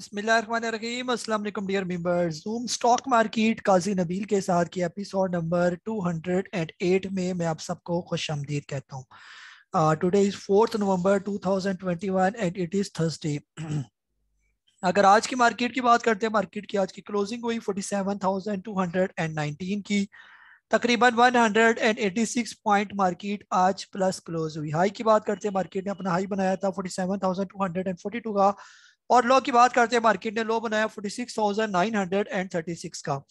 बिस्मिल्लाहिर्रहमानिर्रहीम। अस्सलाम वालेकुम dear members. Zoom stock market Qazi Nabeel के साथ की एपिसोड नंबर 208 में मैं आप सबको खुशामदीद कहता हूँ। Today is 4 November 2021 and it is Thursday. अगर आज की मार्केट की बात करते हैं, मार्केट की आज की क्लोजिंग हुई 47,219 की, तकरीबन 186 पॉइंट मार्केट आज प्लस क्लोज हुई। हाई की बात करते हैं, मार्केट ने अपना हाई बनाया था 47,242 का, और लो की बात करते हैं, मार्केट ने लो बनाया 46,936 का।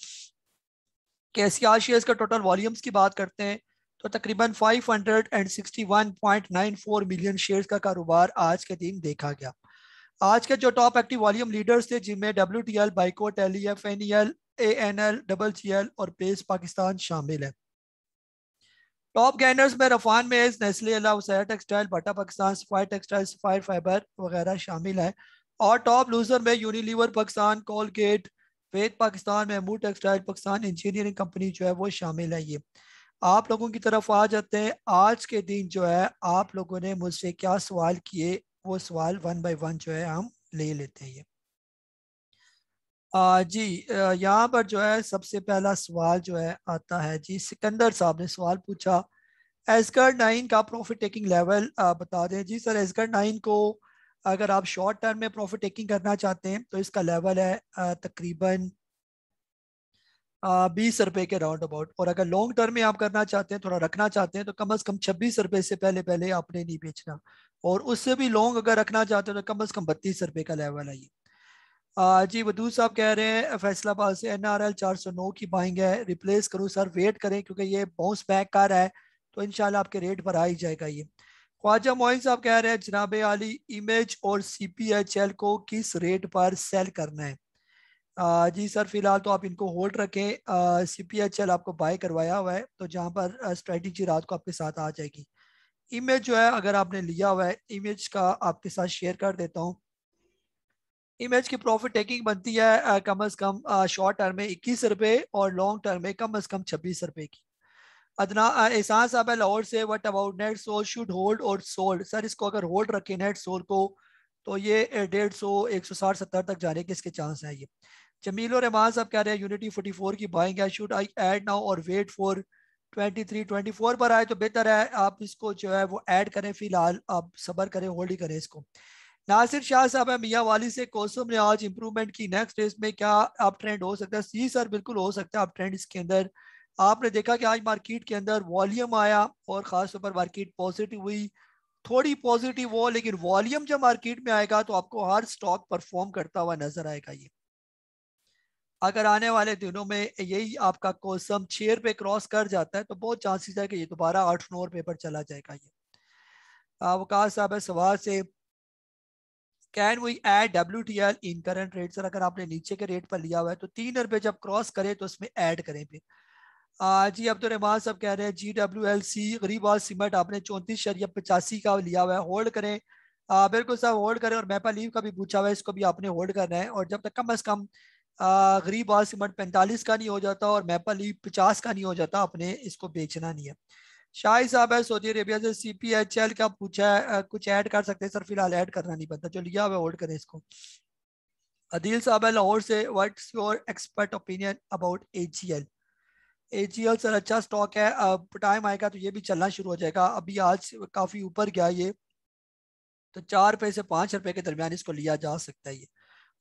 कैसिया शेयर्स का टोटल वॉल्यूम्स की बात करते हैं तो तकरीबन 561.94 मिलियन शेयर्स का कारोबार आज के दिन देखा गया। आज के जो टॉप एक्टिव वॉल्यूम लीडर्स थे, जिनमें WTL, बाइको, टेली, FNEL, ANL, WGL और पेस पाकिस्तान शामिल है। टॉप गेनर्स में रफान मेज, नेस्ले, अलाउसाया textile, Bata Pakistan, Sapphire textile, Sapphire fibre वगैरह शामिल है। और टॉप लूजर में यूनिलीवर पाकिस्तान, कोलगेट, वेद Pakistan, Mahmood textile Pakistan, engineering company जो है वो शामिल है। ये आप लोगों की तरफ आ जाते हैं। आज के दिन जो है आप लोगों ने मुझसे क्या सवाल किए, वो सवाल वन बाय वन जो है हम ले लेते हैं। ये जी, यहाँ पर जो है सबसे पहला सवाल जो है आता है जी, सिकंदर साहब ने सवाल पूछा, एस्कर 9 का प्रॉफिट टेकिंग लेवल बता दें। जी सर, एस्कर 9 को अगर आप शॉर्ट टर्म में प्रॉफिट टेकिंग करना चाहते हैं तो इसका लेवल है तकरीबन 20 रुपए के राउंड अबाउट, और अगर लॉन्ग टर्म में आप करना चाहते हैं, थोड़ा रखना चाहते हैं, तो कम से कम 26 रुपए से पहले पहले आपने नहीं बेचना, और उससे भी लॉन्ग अगर रखना चाहते हैं तो कम से कम 32 रुपए का लेवल है ये। जी वदूद साहब कह रहे हैं फैसलाबाद से NRL 409 की बाइंग है, रिप्लेस करूं सर? वेट करें क्योंकि ये बाउंस बैक कर रहा है, तो इंशाल्लाह आपके रेट पर आ ही जाएगा ये। ख्वाजा मोइन साहब कह रहे हैं जनाब आली, इमेज और CPHL को किस रेट पर सेल करना है? जी सर, फिलहाल तो आप इनको होल्ड रखें। CPHL आपको बाय करवाया हुआ है, तो जहां पर स्ट्रेटेजी रात को आपके साथ आ जाएगी। इमेज जो है अगर आपने लिया हुआ है, इमेज का आपके साथ शेयर कर देता हूँ। इमेज की प्रॉफिट टेकिंग बनती है कम से कम शॉर्ट टर्म में 21 रुपए, और लॉन्ग टर्म में कम से कम 26 रुपए की। अदना एहसान साहब है लाहौर से, what about NetSol should hold or sold? Sir, इसको अगर होल्ड रखें नेट सोल को, तो ये 150, 160, 70 तक जाने के इसके चांस है ये। जमील और रहमान साहब कह रहे हैं यूनिटी 44 की बाइंग है, शुड आई ऐड नाउ और वेट फॉर 23, 24 पर आए तो बेहतर है आप इसको जो है वो ऐड करें, फिलहाल आप सबर करें, होल्ड ही करें इसको। नासिर शाह साहब है मियाँ वाली से, कोसम ने आज इंप्रूवमेंट की, नेक्स्ट डेज में क्या आप ट्रेंड हो सकता है? जी सर, बिल्कुल हो सकता है आप ट्रेंड इसके अंदर। आपने देखा कि आज मार्केट के अंदर वॉल्यूम आया और खासतौर पर मार्केट पॉजिटिव हुई, थोड़ी पॉजिटिव हो, लेकिन वॉल्यूम जब मार्केट में आएगा तो आपको हर स्टॉक परफॉर्म करता हुआ नजर आएगा ये। अगर आने वाले दिनों में यही आपका कोसम 6 रुपए क्रॉस कर जाता है तो बहुत चांसेस है कि ये दोबारा 8-9 रुपए पर चला जाएगा ये। वकास साहब है सवाल से, can we add WTL in current rate? Sir, अगर आपने नीचे के रेट पर लिया हुआ है तो 3 रुपए जब क्रॉस करे तो उसमें ऐड करें फिर। जी अब्दुल रहमान साहब कह रहे हैं GWLC गरीबाबाद सीमेंट आपने 34.85 का लिया हुआ है, होल्ड करें? बिल्कुल साहब, होल्ड करें। और मैपा लीव का भी पूछा हुआ है, इसको भी आपने होल्ड करना है, और जब तक कम से कम गरीबाबाद सीमेंट 45 का नहीं हो जाता और मैपा लीव 50 का नहीं हो जाता, आपने इसको बेचना नहीं है। शाही साहब है सऊदी अरेबिया से, CPHL का पूछा है, कुछ ऐड कर सकते हैं? सर, फिलहाल ऐड करना नहीं बनता, जो लिया हुआ है होल्ड करें इसको। अदील साहब है लाहौर से, what's your expert opinion about AGL? Sir, अच्छा स्टॉक है, अब टाइम आएगा तो ये भी चलना शुरू हो जाएगा। अभी आज काफी ऊपर गया ये, तो 4 रुपए से 5 रुपए के दरमियान इसको लिया जा सकता है ये,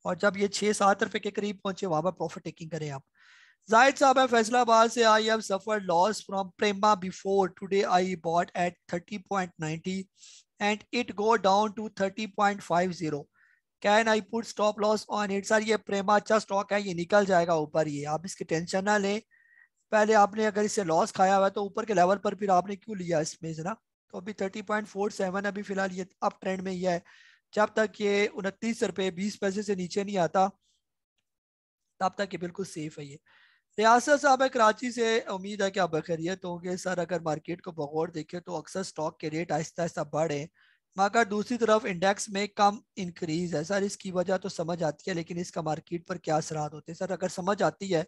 और जब ये 6-7 रुपए के करीब पहुंचे वहां पर प्रॉफिट टेकिंग करें आप। जाहिद साहब है फैसलाबाद से, I have suffered loss from Prema before, today I bought at 30.90 and it go down to 30.50, can I put stop loss on it? Sir, ये प्रेमा अच्छा स्टॉक है, ये निकल जाएगा ऊपर, ये आप इसकी टेंशन ना लें। पहले आपने अगर इससे लॉस खाया हुआ है तो ऊपर के लेवल पर फिर आपने क्यों लिया इसमें से ना? तो अभी 30.47 अभी फिलहाल ये अप ट्रेंड में ही है। जब तक ये 29 रुपए 20 पैसे से नीचे नहीं आता तब तक ये बिल्कुल सेफ है ये। रियासत साहब है कराची से, उम्मीद है कि आप बखैरियत होंगे। सर, अगर मार्केट को बगौर देखें तो अक्सर स्टॉक के रेट आहिस्ता आहिस्ता बढ़े, मगर दूसरी तरफ इंडेक्स में कम इंक्रीज है। सर, इसकी वजह तो समझ आती है, लेकिन इसका मार्केट पर क्या असरात होते हैं? सर, अगर समझ आती है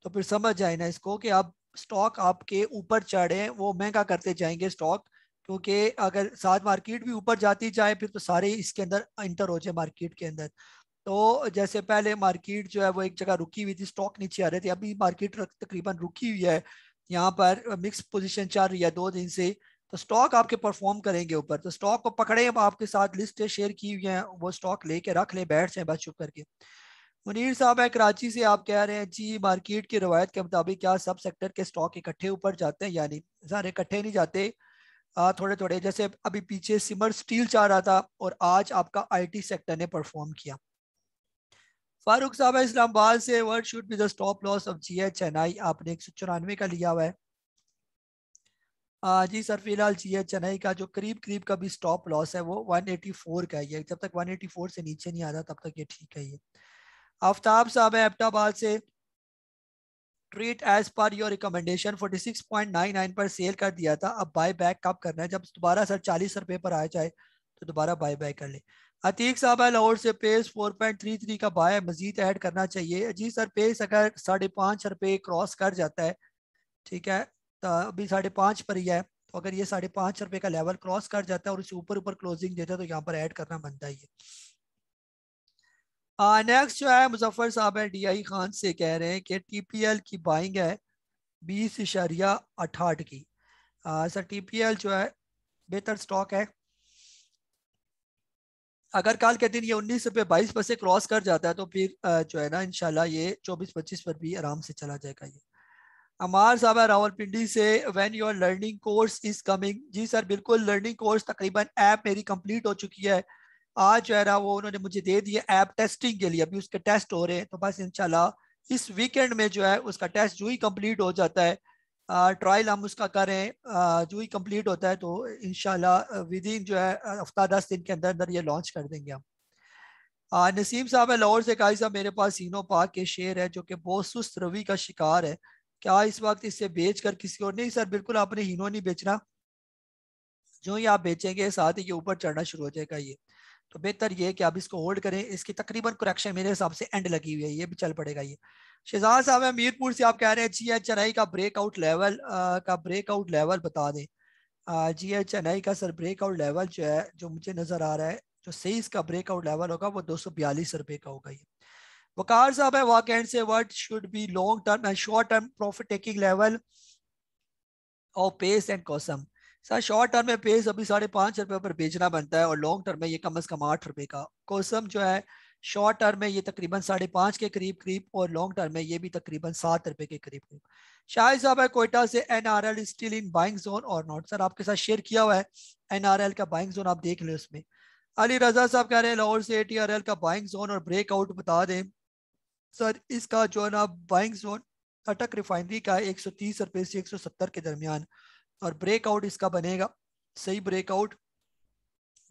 तो फिर समझ जाए ना इसको कि आप स्टॉक आपके ऊपर चढ़े, वो महंगा करते जाएंगे स्टॉक, क्योंकि अगर साथ मार्केट भी ऊपर जाती जाए फिर तो सारे इसके अंदर इंटर हो जाए मार्केट के अंदर, तो जैसे पहले मार्केट जो है वो एक जगह रुकी हुई थी, स्टॉक नीचे आ रहे थे, अभी मार्केट तकरीबन रुकी हुई है, यहाँ पर मिक्स पोजीशन चल रही है 2 दिन से, तो स्टॉक आपके परफॉर्म करेंगे ऊपर। तो स्टॉक को पकड़े, हम आपके साथ लिस्ट शेयर की हुई है, वो स्टॉक लेके रख ले, बैठ जाए बस चुप करके। मुनीर साहब है कराची से, आप कह रहे हैं जी मार्केट की रवायत के मुताबिक क्या सब सेक्टर के स्टॉक इकट्ठे ऊपर जाते हैं? यानी सारे इकट्ठे नहीं जाते, थोड़े थोड़े। जैसे अभी पीछे सिमर स्टील चाह रहा था और आज आपका आईटी सेक्टर ने परफॉर्म किया। फारूक साहब है इस्लामाबाद से, what should be the stop loss of GH Chennai? आपने 194 का लिया हुआ है। जी सर, फिलहाल जीएच चेन्नई का जो करीब करीब का भी स्टॉप लॉस है वो 184 का ही है, जब तक 184 से नीचे नहीं आता तब तक ये ठीक है। ये आफ्ताब साहब है एबटाबाद से, Treet as per your recommendation 46.99 पर सेल कर दिया था, अब बाय बैक कब करना है? जब दोबारा सर 40 रुपए पर आ जाए तो दोबारा बाय बैक कर ले। अतीक साहब है लाहौर से, पेस 4.33 का बाय मजीद ऐड करना चाहिए? जी सर, पेस अगर 5.5 रुपए क्रॉस कर जाता है, ठीक है, तो अभी 5.5 पर ही है, तो अगर ये 5.5 रुपए का लेवल क्रॉस कर जाता है और उससे ऊपर ऊपर क्लोजिंग देता है तो यहाँ पर ऐड करना बनता ही है। नेक्स्ट जो है मुजफ्फर साहब है डीआई खान से, कह रहे हैं कि टीपीएल की बाइंग है 20.68 की। सर टीपीएल जो है बेहतर स्टॉक है, अगर कल के दिन ये 19 रुपए 22 पैसे क्रॉस कर जाता है तो फिर जो है ना इंशाल्लाह ये 24-25 पर भी आराम से चला जाएगा। ये अमार साहब है रावलपिंडी से, when your learning course is coming? जी सर बिल्कुल, लर्निंग कोर्स तकरीबन ऐप मेरी कंप्लीट हो चुकी है, आज जो है ना वो उन्होंने मुझे दे दिए ऐप टेस्टिंग के लिए, अभी उसके टेस्ट हो रहे हैं, तो बस इंशाल्लाह इस वीकेंड में जो है उसका टेस्ट जो ही कंप्लीट हो जाता है, ट्रायल हम उसका करें, जो ही कंप्लीट होता है तो इंशाल्लाह विद इन जो है हफ्ता 10 दिन के अंदर अंदर ये लॉन्च कर देंगे हम। नसीम साहब है लाहौर से, काई साहब मेरे पास सीनो पाक के शेयर है जो कि बहुत सुस्त रवि का शिकार है, क्या इस वक्त इसे बेच कर किसी और? नहीं सर बिल्कुल, आपने हीनो नहीं बेचना, जो ही आप बेचेंगे साथ ही ये ऊपर चढ़ना शुरू हो जाएगा ये, तो बेहतर ये है कि आप इसको होल्ड करें। इसकी तकरीबन करेक्शन मेरे हिसाब से एंड लगी हुई है, ये भी चल पड़ेगा ये। शहजाद साहब है मीरपुर से, आप कह रहे हैं जी एच चेन्नई का ब्रेकआउट लेवल बता दें। जी एच चेन्नई का सर ब्रेकआउट लेवल जो है, जो मुझे नजर आ रहा है, जो सही इसका ब्रेकआउट लेवल होगा वो 242 रुपए का होगा ये। वकार साहब है वाकैंड से, what should be long term and short term profit taking level और Pace and Kosam? Sir short term में पेस अभी 5.5 रुपए पर बेचना बनता है और लॉन्ग टर्म में ये कम से कम 8 रुपए का। कॉसम जो है शॉर्ट टर्म में ये तकरीबन 5.5 के करीब करीब और लॉन्ग टर्म में ये भी तकरीबन 7 रुपए के करीब करीब। शाहिद साहब है कोयटा से, NRL still in buying zone और नॉट? सर आपके साथ शेयर किया हुआ है एनआरएल का बाइंग जोन, आप देख लें उसमें। अली रजा साहब कह रहे हैं लाहौर से, एटीआरएल का बाइंग जोन और ब्रेकआउट बता दें? सर इसका जो है ना बाइंग जोन अटक रिफाइनरी का 130 रुपए से 170 के दरमियान, और ब्रेकआउट इसका बनेगा सही ब्रेकआउट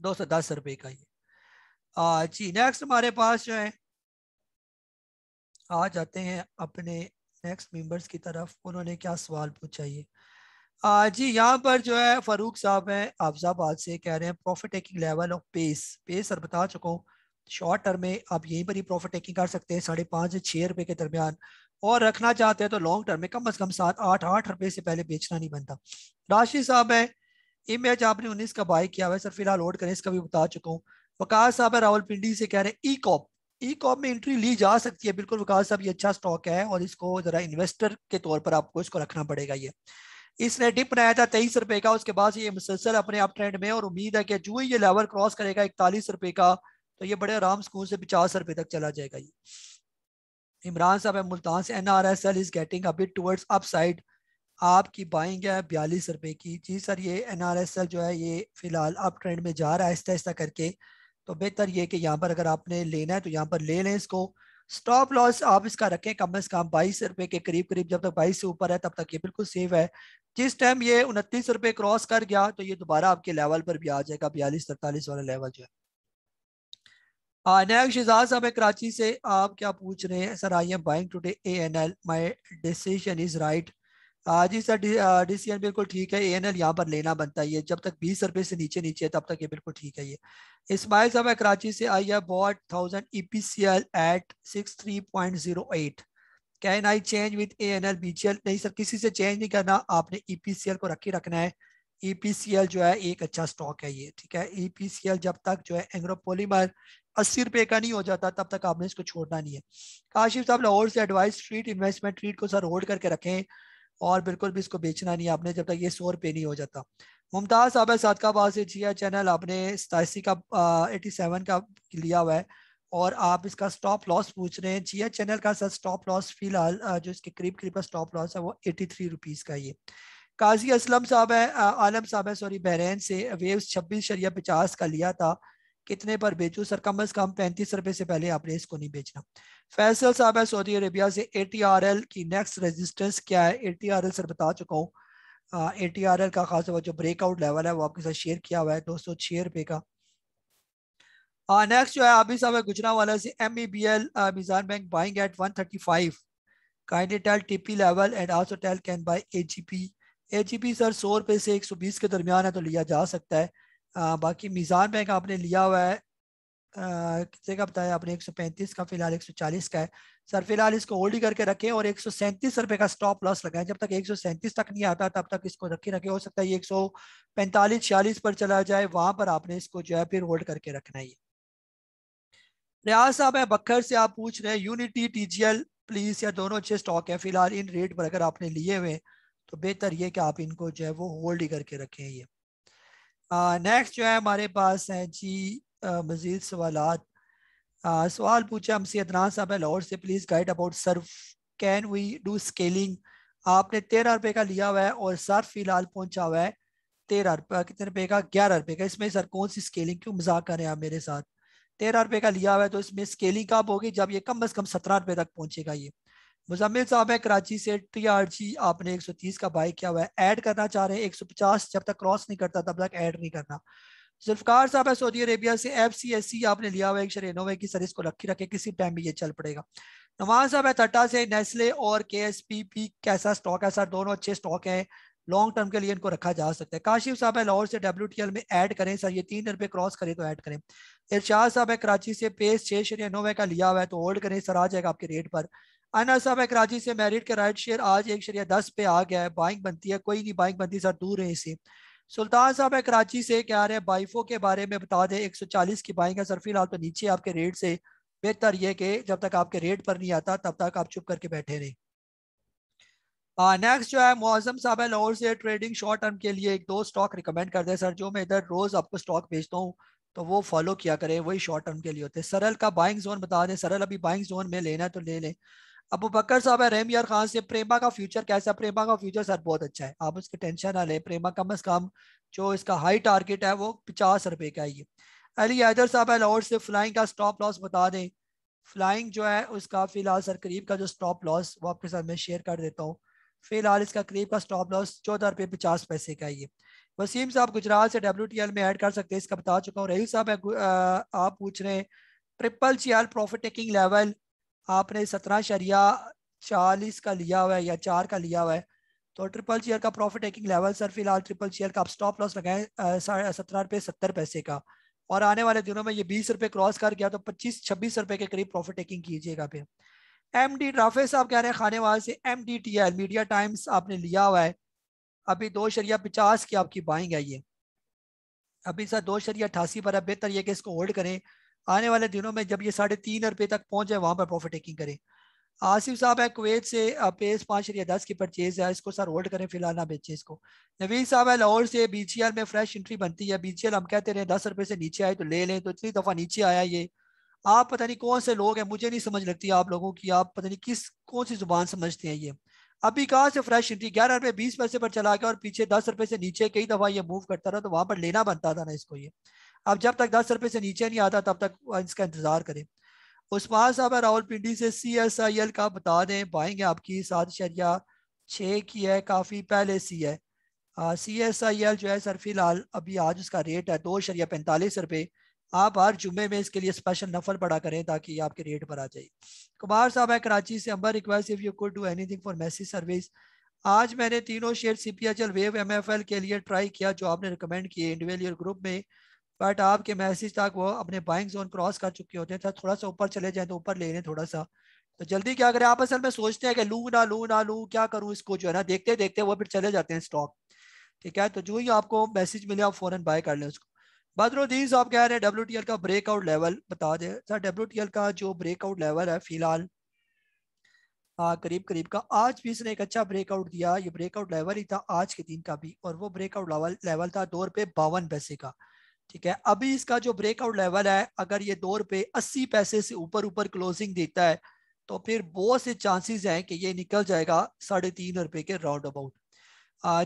210 रुपए का ये। जी नेक्स्ट हमारे पास जो है, आ जाते हैं अपने नेक्स्ट मेंबर्स की तरफ, उन्होंने क्या सवाल पूछा ये। जी यहाँ पर जो है फारूक साहब हैं अफजाबाद से, कह रहे हैं profit taking level of pace. Pace sir बता चुका हूँ, शॉर्ट टर्म में आप यहीं पर ही प्रॉफिट टेकिंग कर सकते हैं 5.5 से 6 रुपए के दरमियान, और रखना चाहते हैं तो लॉन्ग टर्म में कम से कम 7-8 रुपए से पहले बेचना नहीं बनता। राशि साहब है इमेज आपने 19 का बाय किया हुआ है, सर फिलहाल होल्ड करें, इसका भी बता चुका हूँ। वकास साहब है रावलपिंडी से, कह रहे हैं ई कॉप में एंट्री ली जा सकती है? बिल्कुल वकास साहब, ये अच्छा स्टॉक है और इसको जरा इन्वेस्टर के तौर पर आपको इसको रखना पड़ेगा। ये इसने डिप बनाया था 23 रुपए का, उसके बाद ये मुसलसल अपने अप ट्रेंड में, और उम्मीद है कि जो ही ये लेवल क्रॉस करेगा 41 रुपए का तो ये बड़े आराम सुकून से 50 रुपए तक चला जाएगा ये। इमरान साहब है मुल्तान से, NRSL is getting a bit towards upside, आपकी बाइंग है 42 रुपए की? जी सर ये एनआरएसएल जो है ये फिलहाल अप ट्रेंड में जा रहा है आहिस्ता आहिस्ता करके, तो बेहतर ये कि यहाँ पर अगर आपने लेना है तो यहाँ पर ले लें इसको। स्टॉप लॉस आप इसका रखें कम से कम 22 रुपए के करीब करीब, जब तक 22 से ऊपर है तब तक ये बिल्कुल सेफ है। जिस टाइम ये 29 रुपए क्रॉस कर गया तो ये दोबारा आपके लेवल पर भी आ जाएगा, 42-43 वाला लेवल जो है। नया शिजाज साहब है कराची से, आप क्या पूछ रहे हैं? Sir I am buying today ANL, my decision is right? जी सर डिसीजन बिल्कुल ठीक है, ANL यहाँ पर लेना बनता है, ये जब तक 20 रुपए से नीचे नीचे है तब तक ये बिल्कुल ठीक है ये। इस्माइल साहब है कराची से, I have bought 1000 EPCL at 63.08, can I change with ANL BGL? नहीं सर किसी से चेंज नहीं करना, आपने EPCL को रखी रखना है, EPCL जो है एक अच्छा स्टॉक है ये, ठीक है। EPCL जब तक जो है एंग्रो पॉलीमर 80 रुपए का नहीं हो जाता तब तक आपने इसको छोड़ना नहीं है। काशिफ साहब लाहौर से एडवाइस, ट्रीट इन्वेस्टमेंट ट्रीट को सर होल्ड करके रखें और बिल्कुल भी इसको बेचना नहीं आपने जब तक ये 100 रुपये नहीं हो जाता। मुमताज साहब है सादकाबाद से, जिया चैनल आपने 87 का 87 का लिया हुआ है और आप इसका स्टॉप लॉस पूछ रहे हैं। जिया चैनल का सर स्टॉप लॉस फिलहाल जो इसके करीब करीब का स्टॉप लॉस है वो 83 रुपीज़ का ये। काजी असलम साहब है आलम साहब है सॉरी बहरैन से, वेव्स 26.50 का लिया था, कितने पर बेचूं सर? कम अज कम 35 रुपए से पहले आपने इसको नहीं बेचना। फैसल साहब है सऊदी अरेबिया से, ATRL की नेक्स्ट रेजिस्टेंस क्या है? ATRL सर बता चुका हूँ। ATRL का खास जो ब्रेकआउट लेवल है वो आपके साथ शेयर किया हुआ है 206 रुपए का। नेक्स्ट जो है अभी साहब है गुजरावाला से, MEBL Meezan bank buying at 135, kindly tell TP level and also tell can buy AGP। AGP sir 100 रुपए से 120 के दरमियान है तो लिया जा सकता है। बाकी मीज़ान बैंक आपने लिया हुआ है कितने का बताया आपने? 135 का, फिलहाल 140 का है सर। फिलहाल इसको होल्ड ही करके रखें और 137 रुपए का स्टॉप लॉस लगाएं। जब तक 137 तक नहीं आता तब तक इसको रखे रखे, हो सकता है ये 145-46 पर चला जाए, वहां पर आपने इसको जो है फिर होल्ड करके रखना है। रियाज साहब है बखर से, आप पूछ रहे हैं यूनिटी TGL प्लीज, या दोनों अच्छे स्टॉक हैं फिलहाल इन रेट पर अगर आपने लिए हुए तो बेहतर ये कि आप इनको जो है वो होल्ड ही करके रखें ये। नेक्स्ट जो है हमारे पास है जी मजीद सवालात। सवाल पूछे हमसे अदनान साहब है लाहौर से, please guide about surf, can we do scaling? आपने 13 रुपए का लिया हुआ है और सर्फ फिलहाल पहुंचा हुआ है 13 रुपए, कितने रुपए का? 11 रुपए का। इसमें सर कौन सी स्केलिंग, क्यों मजाक कर रहे हैं आप मेरे साथ? 13 रुपए का लिया हुआ है तो इसमें स्केलिंग कब होगी? जब ये कम अज कम 17 रुपए तक पहुंचेगा ये। मुजम्मिल साहब है कराची से, TRG आपने 130 का बाई किया हुआ है, ऐड करना चाह रहे हैं 150, जब तक क्रॉस नहीं करता तब तक ऐड नहीं करना। जुल्फकार साहब है सऊदी अरेबिया से, FCSC आपने लिया हुआ है एक शेयर इनोवा की, सर इसको रखी रखे किसी टाइम भी ये चल पड़ेगा। नवाज साहब है टटा से, नेस्ले और KSPP कैसा स्टॉक है सर? दोनों अच्छे स्टॉक हैं, लॉन्ग टर्म के लिए इनको रखा जा सकता है। काशिफ साहब है लाहौर से, WTL में ऐड करें सर, ये 3 रुपए क्रॉस करे तो ऐड करें। इरशाद साहब है कराची से, पेस 6.9 का लिया हुआ है तो होल्ड करें सर, आ जाएगा आपके रेट पर। अना साहब है कराची से, मेरिट के राइट शेयर आज 1.10 पे आ गया है, बाइंग बनती है? कोई नहीं बाइंग बनती सर, दूर है इसे। सुल्तान साहब है कराची से, कह रहे हैं बाइफो के बारे में बता दें, 140 की बाइंग है सर, फिलहाल तो नीचे आपके रेट से, बेहतर यह कि जब तक आपके रेट पर नहीं आता तब तक आप चुप करके बैठे रहें। नेक्स्ट जो है मुआजम साहब है लाहौर से, ट्रेडिंग शॉर्ट टर्म के लिए एक दो स्टॉक रिकमेंड कर दे सर, जो मैं इधर रोज आपको स्टॉक भेजता हूँ तो वो फॉलो किया करें, वही शॉर्ट टर्म के लिए होते हैं। सरल का बाइंग जोन बता दें, सरल अभी बाइंग जोन में लेना है तो ले लें। अबू बकर साहब है रहम यार खान से, प्रेमा का फ्यूचर कैसा? प्रेमा का फ्यूचर सर बहुत अच्छा है, आप उसकी टेंशन ना लें। प्रेमा कम अज कम जो इसका हाई टारगेट है वो 50 रुपए का ही है। अली हैदर साहब है लाहौर से, फ्लाइंग का स्टॉप लॉस बता दें। फ्लाइंग जो है उसका फिलहाल सर करीब का जो स्टॉप लॉस वो आपके साथ मैं शेयर कर देता हूँ। फिलहाल इसका करीब का स्टॉप लॉस 14 रुपये 50 पैसे का ही है। वसीम साहब गुजरात से, WTL में ऐड कर सकते हैं, इसका बता चुका हूँ। रहील साहब है आप पूछ रहे हैं GGL प्रॉफिट टेकिंग लेवल, आपने 17.40 का लिया हुआ है या 4 का लिया हुआ है तो GGL का प्रॉफिट टेकिंग लेवल सर फिलहाल GGL का आप स्टॉप लॉस लगाएं 17 रुपये 70 पैसे का, और आने वाले दिनों में ये 20 रुपये क्रॉस कर गया तो 25-26 रुपए के करीब प्रॉफिट टेकिंग कीजिएगा फिर। MD राफे साहब कह रहे हैं खानेवाल से, MDTL मीडिया टाइम्स आपने लिया हुआ है, अभी 2.50 की आपकी बाइंग है ये, अभी सर 2.88 पर है, बेहतर ये कि इसको होल्ड करें, आने वाले दिनों में जब ये 3.5 रुपए तक पहुंच जाए वहां पर प्रॉफिट टेकिंग करें। आसिफ साहब है कुवैत से, पेस 5.10 की परचेज है, इसको सर होल्ड करें फिलहाल ना बेचें इसको। नवीद साहब है लाहौर से, BCL में फ्रेश एंट्री बनती है, BCL हम कहते रहे 10 रुपए से नीचे आए तो ले लें, तो इतनी दफा नीचे आया ये। आप पता नहीं कौन से लोग हैं, मुझे नहीं समझ लगती आप लोगों की, आप पता नहीं किस कौन सी जुबान समझते हैं ये। अभी कहाँ से फ्रेश एंट्री, 11 रुपए 20 पैसे पर चला गया और पीछे 10 रुपए से नीचे कई दफा ये मूव करता रहा, तो वहां पर लेना बनता था ना इसको ये। अब जब तक 10 रुपए से नीचे नहीं आता तब तक इसका इंतजार करें। उस्मान साहब है रावलपिंडी से, CSIL का बता दें, बाइंग आपकी 7.6 की है, काफी पहले सी है। CSIL जो है सर फिलहाल अभी आज उसका रेट है 2.45 रुपए, आप हर जुम्मे में इसके लिए स्पेशल नफल पड़ा करें ताकि आपके रेट पर आ जाए। कुमार साहब है कराची से, humble request if you could do anything for message service. आज मैंने तीनों शेयर CPHL वेव MFL के लिए ट्राई किया जो आपने रिकमेंड किए इंडिविजुअल ग्रुप में, बट आपके मैसेज तक वो अपने बाइंग जोन क्रॉस कर चुके होते हैं, थोड़ा सा ऊपर चले जाए तो ऊपर ले लें थोड़ा सा, तो जल्दी क्या करें? आप असल में सोचते हैं कि लूं ना लूं ना लूं क्या करूं इसको, जो है ना देखते देखते वो फिर चले जाते हैं स्टॉक। ठीक है, तो जो ही आपको मैसेज मिले आप फौरन बाय कर लें उसको। बदरुद्दीन साहब कह रहे हैं WTL का ब्रेकआउट लेवल बता दें सर। WTL का जो ब्रेकआउट लेवल है फिलहाल करीब करीब का आज भी इसने एक अच्छा ब्रेकआउट दिया। ये ब्रेकआउट लेवल ही था आज के दिन का भी, और वो ब्रेकआउट लेवल था ₹2.52 का। ठीक है, अभी इसका जो ब्रेकआउट लेवल है अगर ये ₹2.80 से ऊपर ऊपर क्लोजिंग देता है तो फिर बहुत से चांसेस हैं कि ये निकल जाएगा ₹3.5 के राउंड अबाउट।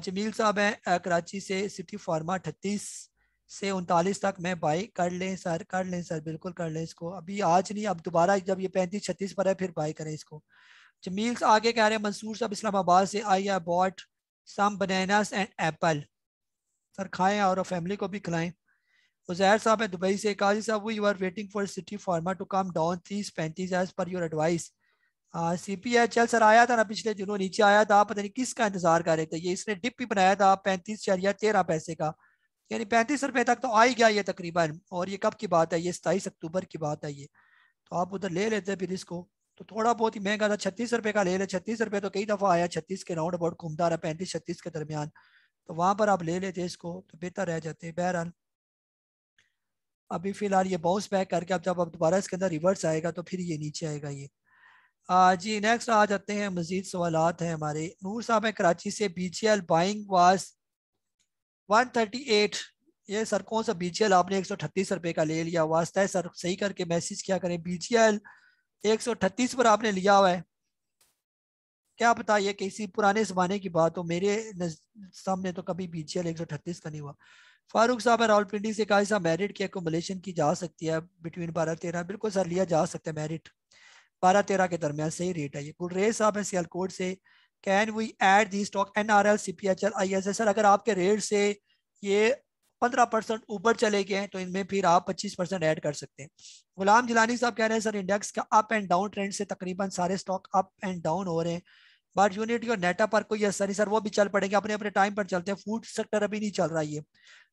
जमील साहब हैं कराची से, सिटी फार्मा 38 से 39 तक मैं बाई कर लें सर? कर लें सर, बिल्कुल कर लें इसको, अभी आज नहीं, अब दोबारा जब ये 35-36 पर है फिर बाई करें इसको। जमील आगे कह रहे हैं मंसूर साहब इस्लामाबाद से, I bought some bananas and apple. Sir खाएं और फैमिली को भी खिलाएं। उजैर साहब है दुबई से, काजी साहब we are waiting for City Pharma to come down 30-35 as per your advice. CPHL sir आया था ना पिछले दिनों, नीचे आया था, पता नहीं किसका इंतजार कर रहे थे। ये इसने डिप भी बनाया था 35.13 का, यानी ₹35 तक तो आ ही गया ये तकरीबन। और ये कब की बात है? ये 27 अक्टूबर की बात है ये। तो आप उधर ले लेते फिर इसको, तो थोड़ा बहुत ही महंगा था, ₹36 का ले ले। ₹36 तो कई दफा आया 36 के राउंड अबाउट घूमता रहा, 35-36 के दरमियान, तो वहां पर आप ले लेते इसको तो बेहतर रह जाते। बहरहाल अभी फिलहाल ये बाउंस बैक करके अब जब अब दोबारा इसके अंदर रिवर्स आएगा तो फिर ये नीचे आएगा ये। जी नेक्स्ट आ जाते हैं, मजीद सवालात हैं हमारे। नूर साहब है कराची से, BGL बाइंग वाज 138। ये सर कौन सा BGL आपने ₹138 का ले लिया? वास्ता है सर सही करके मैसेज क्या करें। BGL 138 पर आपने लिया हुआ है, क्या पता ये किसी पुराने जमाने की बात हो, मेरे सामने तो कभी BGL 138 का नहीं हुआ। फारूक साहब है रावलपिंडी से, कहा साहब मेरिट की एकोमोलेशन की जा सकती है बिटवीन 12-13? बिल्कुल सर लिया जा सकता है मेरिट, 12-13 के दरमियान सही रेट है ये। गुलरेज साहब है सियालकोट से, can we add the stock NRL CPHL ISS? Sir अगर आपके रेट से ये 15% ऊपर चले गए हैं तो इनमें फिर आप 25% ऐड कर सकते हैं। गुलाम जिलानी साहब कह रहे हैं सर इंडेक्स का अप एंड डाउन ट्रेंड से तकरीबन सारे स्टॉक अप एंड डाउन हो रहे हैं, बट यूनिटी और नेटा पर कोई असर नहीं। सर वो भी चल पड़ेंगे, अपने अपने टाइम पर चलते हैं। फूड सेक्टर अभी नहीं चल रहा है,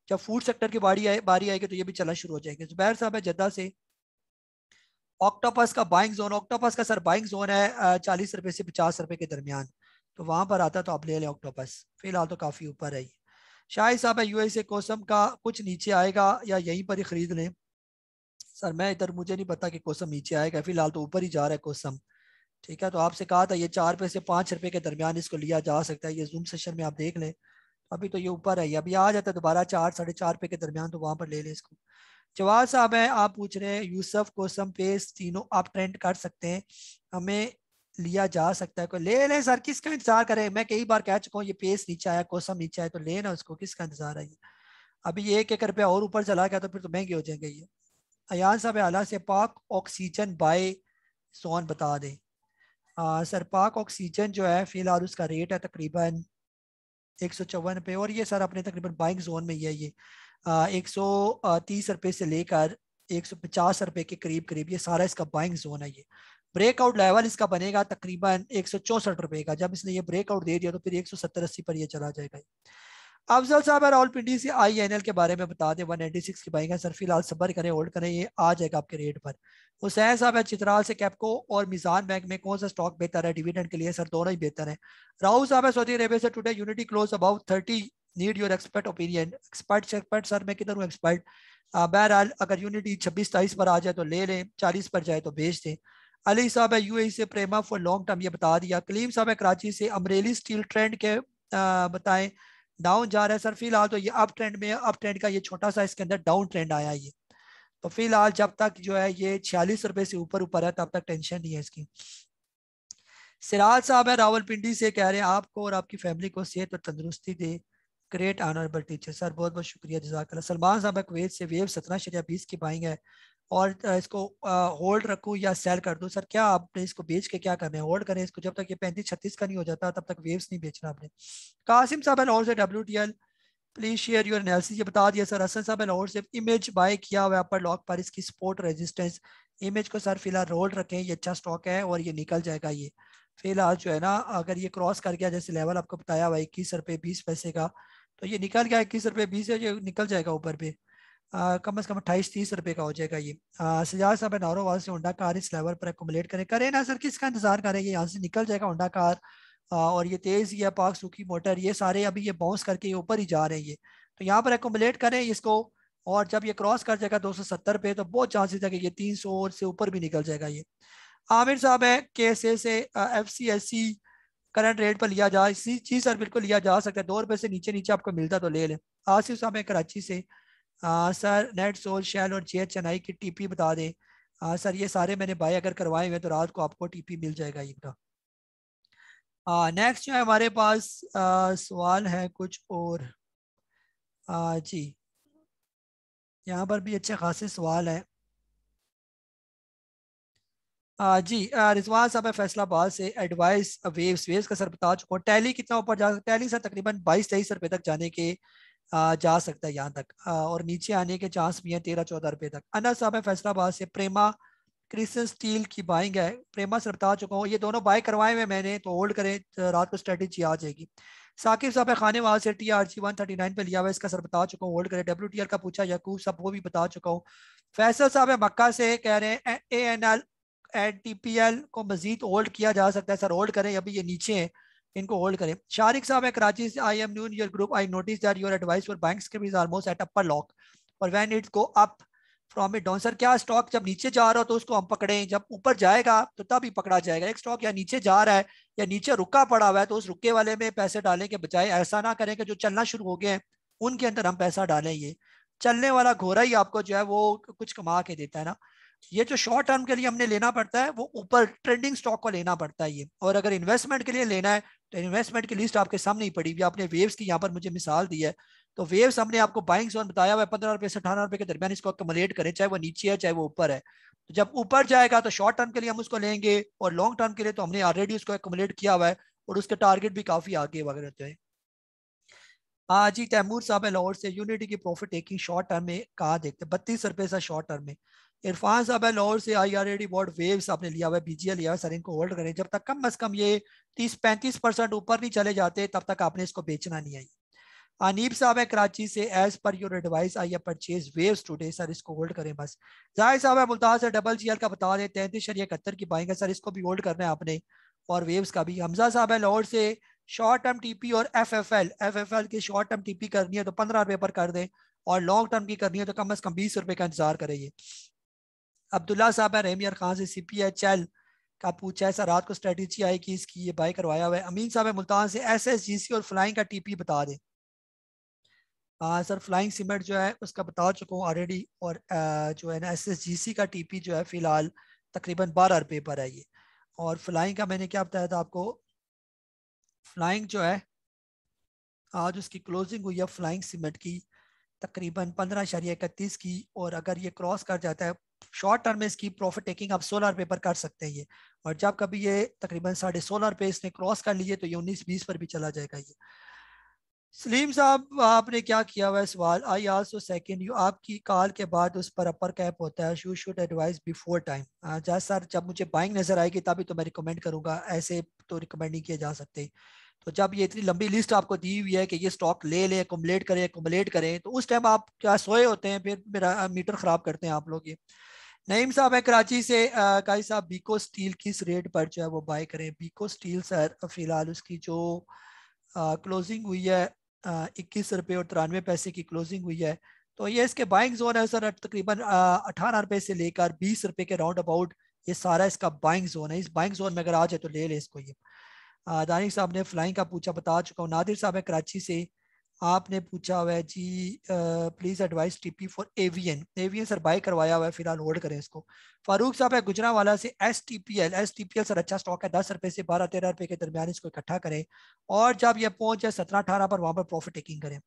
जब फूड सेक्टर की बारी आएगी तो ये भी चलना शुरू हो जाएंगे। जुबैर साहब है जद्दा से, ऑक्टोपस का बाइंग जोन, ऑक्टोपस का सर बाइंग जोन है ₹40 से ₹50 के दरमियान, तो वहां पर आता तो आप ले लें ऑक्टोपस, फिलहाल तो काफी ऊपर है। शाहिद साहब है यूएई से, कोसम का कुछ नीचे आएगा या यहीं पर ही खरीद लें? सर मैं इधर, मुझे नहीं पता कि कोसम नीचे आएगा, फिलहाल तो ऊपर ही जा रहा है कोसम। ठीक है, तो आपसे कहा था ये ₹4 से ₹5 के दरमियान इसको लिया जा सकता है, ये जूम सेशन में आप देख लें। अभी तो ये ऊपर है, अभी आ जाता है दोबारा 4-4.5 के दरमियान, तो वहां पर ले लें इसको। जवाब साहब है आप पूछ रहे हैं यूसुफ कोसम पेस तीनों आप ट्रेंड कर सकते हैं, हमें लिया जा सकता है? कोई ले लें सर, किसका इंतजार करें? मैं कई बार कह चुका हूँ ये पेस नीचे आया, कोसम नीचे आया, तो लेना उसको, किसका इंतजार है ये? अभी ये 1-1 रुपया और ऊपर चला गया तो फिर तो महंगे हो जाएंगे ये। अयान साहब आला से, पाक ऑक्सीजन बाय सोन बता दें। सर पाक ऑक्सीजन जो है फिलहाल उसका रेट है तकरीबन 154 पे, और ये सर अपने तकरीबन बाइंग जोन में ही है ये। 130 रुपए से लेकर 150 रुपए के करीब करीब ये सारा इसका बाइंग जोन है ये। ब्रेकआउट लेवल इसका बनेगा तकरीबन 164 रुपए का, जब इसने ये ब्रेकआउट दे दिया तो फिर 170-80 पर ये चला जाएगा। अफजल साहब है रावलपिंडी से, INL के बारे में बता दें 196 की बाइंग है सर, फिलहाल सब्र करें, होल्ड करें, ये आ जाएगा आपके रेट पर। हुसैन साहब है चित्राल से, कैपको और मिजान बैंक में कौन सा स्टॉक बेहतर है डिविडेंड के लिए? सर दोनों ही बेहतर है। राहुल साहब है सऊदी अरेबिया से, today unity close about 30, need your expert opinion. Expert sir मैं किधर हूँ एक्सपर्ट? बहरहाल अगर यूनिटी 26-27 पर आ जाए तो ले लें, 40 पर जाए तो बेच दें। अली साहब है UAE से, प्रेमा फॉर लॉन्ग टर्म ये बता दिया। कलीम साहब है कराची से, अमरेली स्टील ट्रेंड के बताएं। डाउन जा रहा है सर, फिलहाल तो ये अप ट्रेंड में, अप ट्रेंड का ये छोटा सा इसके अंदर डाउन ट्रेंड आया ये, तो फिलहाल जब तक जो है ये 46 रुपए से ऊपर ऊपर है तब तक टेंशन नहीं है इसकी। सिराज साहब है रावलपिंडी से, कह रहे हैं आपको और आपकी फैमिली को सेहत और तंदुरुस्ती दे, ग्रेट ऑनरेबल टीचर। सर बहुत बहुत शुक्रिया, जज़ाकल्लाह। सलमान साहब है कुवैत से, वेव 17.20 की बाइंग है, और इसको होल्ड रखूं या सेल कर दूं? सर क्या आपने इसको बेच के क्या करना है? होल्ड करें इसको, जब तक ये 35-36 का नहीं हो जाता तब तक वेव्स नहीं बेचना आपने। कासिम साहब है लाहौर से, WTL please share your analysis, ये बता दिया सर। हसन साहब लाहौर से, इमेज बाय किया हुआ अपर लॉक पर, इसकी सपोर्ट रेजिस्टेंस, इमेज को सर फिलहाल रोल रखें, ये अच्छा स्टॉक है और ये निकल जाएगा ये फिलहाल जो है ना, अगर ये क्रॉस कर गया जैसे लेवल आपको बताया हुआ 21 रुपये 20 पैसे का, तो ये निकल गया 21 रुपये 20 है, ये निकल जाएगा ऊपर पे, कम से कम 28-30 रुपये का हो जाएगा ये। सजाद साहब नारोवाल से, होंडा कार इस लेवल पर एकोमुलेट करें ना सर, किसका इंतजार करेंगे? यहाँ से निकल जाएगा होंडा कार और ये तेज या पाक सूखी मोटर, ये सारे अभी ये बाउंस करके ऊपर ही जा रहे हैं ये। तो यहाँ पर एकोमोलेट करें इसको, और जब ये क्रॉस कर जाएगा 270 पे तो बहुत चांसेस है कि ये 300 और से ऊपर भी निकल जाएगा ये। आमिर साहब है KSA से FCSC करंट रेट पर लिया जा, इसी चीज सर बिल्कुल लिया जा सकता है, 2 रुपए से नीचे नीचे आपको मिलता तो ले लें। आसिफ साहब है कराची से, सर नेट सोल शेल और JHNI की TP बता दें। सर ये सारे मैंने बाय अगर करवाए हुए तो रात को आपको TP मिल जाएगा इनका। नेक्स्ट जो है हमारे पास सवाल है कुछ और। जी यहाँ पर भी अच्छे खासे सवाल है। जी रिजवान साहब है फैसलाबाद से, एडवाइस वेव्स वेव्स का सर बता चुका हूँ। टैली कितना ऊपर जा सकता है? टैली सर तकरीबन 22-23 रुपए तक जाने के जा सकता है यहाँ तक, और नीचे आने के चांस भी हैं 13-14 रुपए तक। अनस साहब है फैसलाबाद से, प्रेमा क्रिस्टल स्टील की बाइंग है। प्रेमा से बता चुका हूँ, ये दोनों बाय करवाए हुए मैंने, तो होल्ड करें, रात को स्ट्रेटेजी आ जाएगी। साकिब साहब है खानेवाल से, TRG 139 पे लिया हुआ है, इसका सर बता चुका हूँ, होल्ड करें। WTL का पूछा यकूब साहब, वो भी बता चुका हूँ। फैसल साहब है मक्का से, कह रहे हैं ANL एंड TPL को मजीद होल्ड किया जा सकता है, सर होल्ड करें, अभी ये नीचे है, इनको होल्ड करें। शारिक साहब है कराची से, I am new in your group, I notice that your advice for banks के ऑलमोस्ट एट अपर लॉक और when it's go up from it down. Sir क्या स्टॉक जब नीचे जा रहा हो तो उसको हम पकड़ें, जब ऊपर जाएगा तो तब ही पकड़ा जाएगा। एक स्टॉक या नीचे जा रहा है या नीचे रुका पड़ा हुआ है तो उस रुके वाले में पैसे डालने के बजाय ऐसा ना करें कि जो चलना शुरू हो गए हैं उनके अंदर हम पैसा डालें। ये चलने वाला घोड़ा ही आपको जो है वो कुछ कमा के देता है ना। ये जो शॉर्ट टर्म के लिए हमने लेना पड़ता है वो ऊपर ट्रेंडिंग स्टॉक को लेना पड़ता है ये। और अगर इन्वेस्टमेंट के लिए लेना है तो इन्वेस्टमेंट की लिस्ट आपके सामने ही पड़ी हुई है। आपने वेव्स की यहाँ पर मुझे मिसाल दी है, तो वेव्स हमने आपको बाइंग जोन बताया हुआ है, 15 रुपए से 18 रुपए के दरमियान इसको अक्यूमुलेट करें, चाहे वो नीचे है चाहे वो ऊपर है। तो जब ऊपर जाएगा तो शॉर्ट टर्म के लिए हम उसको लेंगे, और लॉन्ग टर्म के लिए तो हमने ऑलरेडी उसको अक्यूमुलेट किया हुआ है, और उसके टारगेट भी काफी आगे वगैरह होते हैं। हाँ जी, तैमूर साहब है लाहौर से, यूनिटी की प्रॉफिट टेकिंग शॉर्ट टर्म में कहा देखते हैं, 32 रुपए से शॉर्ट टर्म में। इरफान साहब है लाहौर से, IRAD बोर्ड वेव्स आपने लिया हुआ है, BGL लिया हुआ है, सर इनको होल्ड करें, जब तक कम अज कम ये 30-35% ऊपर नहीं चले जाते तब तक आपने इसको बेचना नहीं है। अनीब साहब है कराची से, as per your advice I purchase waves today, sir इसको होल्ड करें बस। जाहिर साहब है मुल्तान से, WGL का बता दें 33.71 की बाइंग है, सर इसको भी होल्ड करना है आपने, और वेव्स का भी। हमजा साहब है लाहौर से, शॉर्ट टर्म TP और FFL की शॉर्ट टर्म TP करनी है तो 15 रुपए पर कर दें, और लॉन्ग टर्म की करनी है तो कम अज कम 20 रुपए का इंतजार करें। अब्दुल्ला साहब है रेमियर खान से, CPHL का पूछा है, सर रात को स्ट्रेटेजी आएगी इसकी, ये बाय करवाया हुआ है। अमीन साहब है मुल्तान से, SSGC और फ्लाइंग का TP बता दें। सर फ्लाइंग सीमेंट जो है उसका बता चुका हूँ ऑलरेडी, और जो है ना SSGC का TP जो है फिलहाल तकरीबन 12 रुपए पर है ये। और फ्लाइंग का मैंने क्या बताया था आपको, फ्लाइंग जो है आज उसकी क्लोजिंग हुई है फ्लाइंग सीमेंट की तकरीबन 15.31 की, और अगर ये क्रॉस कर जाता है शॉर्ट टर्म में इसकी प्रॉफिट टेकिंग आप 16 रुपए पर कर सकते हैं ये। और जब कभी ये तकरीबन 16.5 रुपए इसने क्रॉस कर लिए तो ये 19-20 पर भी चला जाएगा ये। सलीम साहब आपने क्या किया हुआ है सवाल, आई आल्सो सेकंड यू, आपकी कॉल के बाद उस पर अपर कैप होता है, you should advice before time. जहाँ सर जब मुझे बाइंग नजर आएगी तभी तो मैं रिकमेंड करूंगा, ऐसे तो रिकमेंड नहीं किए जा सकते। तो जब ये इतनी लंबी लिस्ट आपको दी हुई है कि ये स्टॉक ले लें, अकुमुलेट करें, तो उस टाइम आप क्या सोए होते हैं, फिर मेरा मीटर खराब करते हैं आप लोग ये। नईम साहब है कराची से, काई साहब बीको स्टील किस रेट पर जो है वो बाय करें? बीको स्टील सर फिलहाल उसकी जो क्लोजिंग हुई है 21 रुपये और 93 पैसे की क्लोजिंग हुई है, तो ये इसके बाइंग जोन है सर तकरीबन 18 रुपए से लेकर 20 रुपए के राउंड अबाउट, ये सारा इसका बाइंग जोन है। इस बाइंग जोन में अगर आ जाए तो ले ले इसको ये। दानिश साहब ने फ्लाइंग का पूछा, बता चुका हूँ। नादिर साहब है कराची से, आपने पूछा हुआ है जी please advice TP for avian. Avian sir by करवाया हुआ है, फिलहाल होल्ड करें इसको। फारूक साहब है गुजरावाला से, S T P L sir अच्छा स्टॉक है, 10 रुपए से 12-13 रुपए के दरमियान इसको इकट्ठा करें, और जब ये पहुंच जाए 17-18 पर वहां पर प्रॉफिट टेकिंग करें।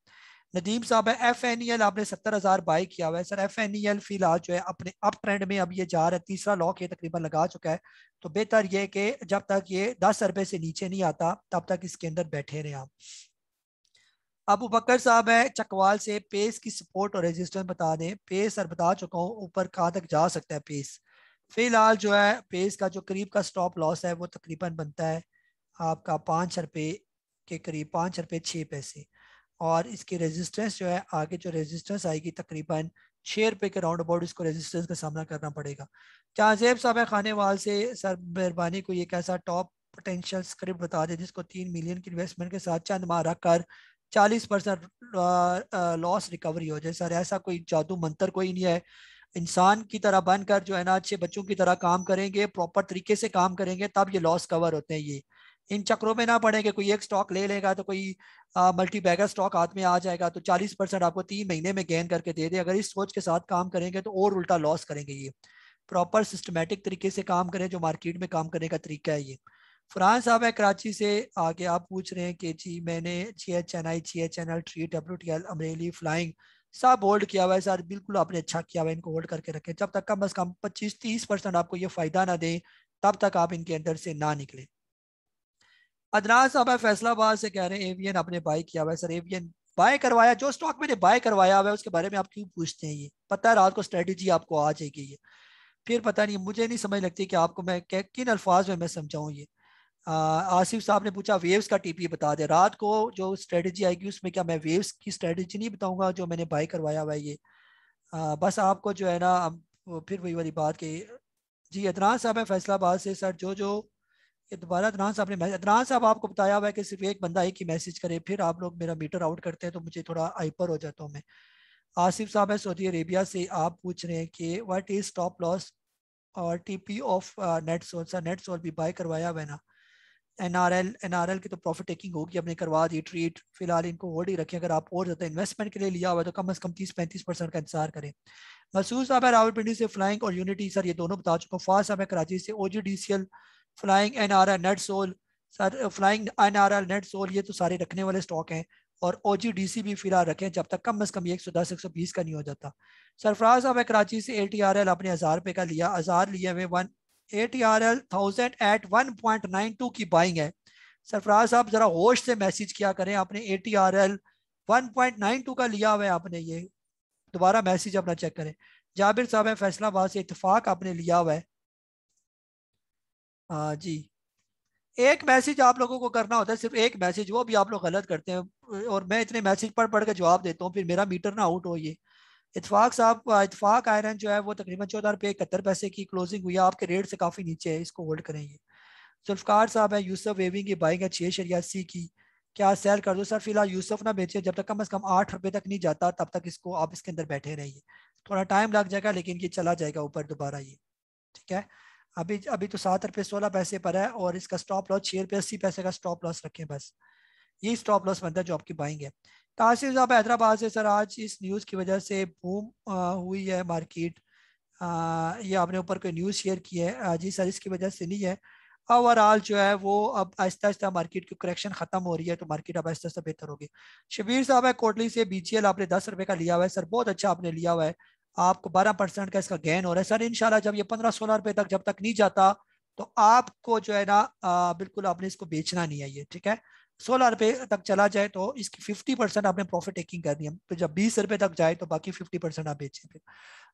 नदीम साहब है FNEL, आपने 70,000 बाय किया हुआ है सर। FNEL फिलहाल जो है अपने अप ट्रेंड में अब ये जा रहा है, तीसरा लॉक ये तकरीबन लगा चुका है, तो बेहतर ये कि जब तक ये 10 रुपए से नीचे नहीं आता तब तक इसके अंदर बैठे रहे आप। अबू बकर साहब है चकवाल से, पेस की सपोर्ट और रेजिस्टेंस बता दें। पेस सर बता चुका हूँ ऊपर कहाँ तक जा सकता है पेस। फिलहाल जो है पेस का जो करीब का स्टॉप लॉस है वो तकरीबन बनता है आपका 5 रुपए के करीब, 5 रुपए 6 पैसे। और इसकी रेजिस्टेंस जो है आगे जो रेजिस्टेंस आएगी तकरीबन 6 रुपए के राउंड अबाउट, इसको रेजिस्टेंस का सामना करना पड़ेगा। जहाजेब साहब है खानेवाल से, सर मेहरबानी को ये कैसा टॉप पोटेंशियल स्क्रिप्ट बता दें जिसको 3 मिलियन की इन्वेस्टमेंट के साथ चंद माह रख कर 40% लॉस रिकवरी हो जाए। सर ऐसा कोई जादू मंत्र कोई नहीं है। इंसान की तरह बनकर जो है ना अच्छे बच्चों की तरह काम करेंगे, प्रॉपर तरीके से काम करेंगे, तब ये लॉस कवर होते हैं। ये इन चक्रों में ना पड़ेंगे। कोई एक स्टॉक ले लेगा तो कोई मल्टी बैगर स्टॉक हाथ में आ जाएगा तो 40% आपको 3 महीने में गेन करके दे दे। अगर इस सोच के साथ काम करेंगे तो और उल्टा लॉस करेंगे। ये प्रॉपर सिस्टमेटिक तरीके से काम करें, जो मार्केट में काम करने का तरीका है ये। फरहान साहब है कराची से। आगे आप पूछ रहे हैं कि जी मैंने GHNI, GHNL, treat, WTL, Amreli, flying सब होल्ड किया हुआ है। सर बिल्कुल आपने अच्छा किया हुआ है, इनको होल्ड करके रखें। जब तक कम अज कम 25-30% आपको ये फायदा ना दे तब तक आप इनके अंदर से ना निकले। अदनान साहब है फैसलाबाद से कह रहे हैं एवियन आपने बाय किया हुआ है। सर एवियन बाय करवाया, जो स्टॉक मैंने बाय करवाया हुआ है उसके बारे में आप क्यों पूछते हैं? ये पता है रात को स्ट्रेटेजी आपको आ जाएगी। ये फिर पता नहीं, मुझे नहीं समझ लगती कि आपको मैं किन अल्फाज में मैं समझाऊं ये। आसिफ साहब ने पूछा वेव्स का TP बता दे। रात को जो स्ट्रेटेजी आएगी उसमें क्या मैं वेव्स की स्ट्रेटेजी नहीं बताऊंगा जो मैंने बाय करवाया हुआ है ये। बस आपको जो है ना फिर वही वाली बात की। जी अदनान साहब है फैसलाबाद से। सर जो जो ये दोबारा अदनान साहब ने, अदनान साहब आपको बताया हुआ है कि सिर्फ एक बंदा एक ही मैसेज करे, फिर आप लोग मेरा मीटर आउट करते हैं तो मुझे थोड़ा हाइपर हो जाता हूँ मैं। आसिफ साहब है सऊदी अरेबिया से। आप पूछ रहे हैं कि व्हाट इज स्टॉप लॉस और TP of NetSol. Sir NetSol भी बाय करवाया हुआ है ना। NRL की तो प्रॉफिट टेकिंग होगी, अपने करवा दी ट्रीट। फिलहाल इनको होल्ड ही रखें। अगर आप और ज्यादा इन्वेस्टमेंट के लिए लिया हुआ है तो कम से कम 30-35% का इंतजार करें। मसूद साहब है रावलपिंडी से। फ्लाइंग और यूनिटी सर ये दोनों बता चुका हूँ। फास्ट साहब है कराची से। OGDCL, flying, NRL, NetSol. Sir flying, NRL, NetSol ये तो सारे रखने वाले स्टॉक हैं। और OGDC भी फिलहाल रखें जब तक कम से कम 110-120 का नहीं हो जाता। सरफराज साहब है कराची से। ATRL आपने 1000 रुपए का लिया, 1000 लिए हुए। ATRL 1000 एट 1.92 की बाइंग है। सरफराज साहब जरा होश से मैसेज किया करें। आपने ATRL 1.92 का लिया हुआ है आपने, ये दोबारा मैसेज अपना चेक करें। जाबिर साहब है फैसलाबाद से। इत्तेफाक आपने लिया हुआ है। हाँ जी। एक मैसेज आप लोगों को करना होता है, सिर्फ एक मैसेज, वो भी आप लोग गलत करते हैं और मैं इतने मैसेज पढ़ पढ़ के जवाब देता हूँ, फिर मेरा मीटर ना आउट हो। ये इत्तेफाक साहब, इत्तेफाक आयरन जो है वो तकरीबन 14 रुपये 71 पैसे की क्लोजिंग हुई है। आपके रेट से काफी नीचे है, इसको होल्ड करेंगे। जुल्फकार साहब है यूसुफ वेविंग की बाइंग है 6.80 की। क्या सेल कर दो? सर फिलहाल यूसुफ ना बेचे, जब तक कम से कम 8 रुपए तक नहीं जाता तब तक इसको आप इसके अंदर बैठे रहिए। थोड़ा टाइम लग जाएगा लेकिन ये चला जाएगा ऊपर दोबारा ये। ठीक है। अभी अभी तो 7 रुपये 16 पैसे पर है और इसका स्टॉप लॉस 6 रुपये 80 पैसे का स्टॉप लॉस रखें बस। यही स्टॉप लॉस बनता है जो आपकी बाइंग है। कासिम साहब हैदराबाद से। सर आज इस न्यूज़ की वजह से बूम हुई है मार्केट। ये आपने ऊपर कोई न्यूज़ शेयर की है। जी सर इसकी वजह से नहीं है। ओवरऑल जो है वो अब आहिस्ता आहिस्ता मार्केट की करेक्शन खत्म हो रही है तो मार्केट अब आहिस्ता आहिस्ता बेहतर होगी। शबीर साहब है कोटली से। BGL आपने 10 रुपए का लिया हुआ है। सर बहुत अच्छा आपने लिया हुआ है। आपको 12% का इसका गेन हो रहा है। सर इंशाल्लाह जब ये 15-16 रुपए तक जब तक नहीं जाता तो आपको जो है ना बिल्कुल आपने इसको बेचना नहीं है ये। ठीक है। 16 रुपए तक चला जाए तो इसकी 50% आपने प्रॉफिट टेकिंग करनी है। तो जब 20 रुपए तक जाए तो बाकी 50% आप बेचें फिर।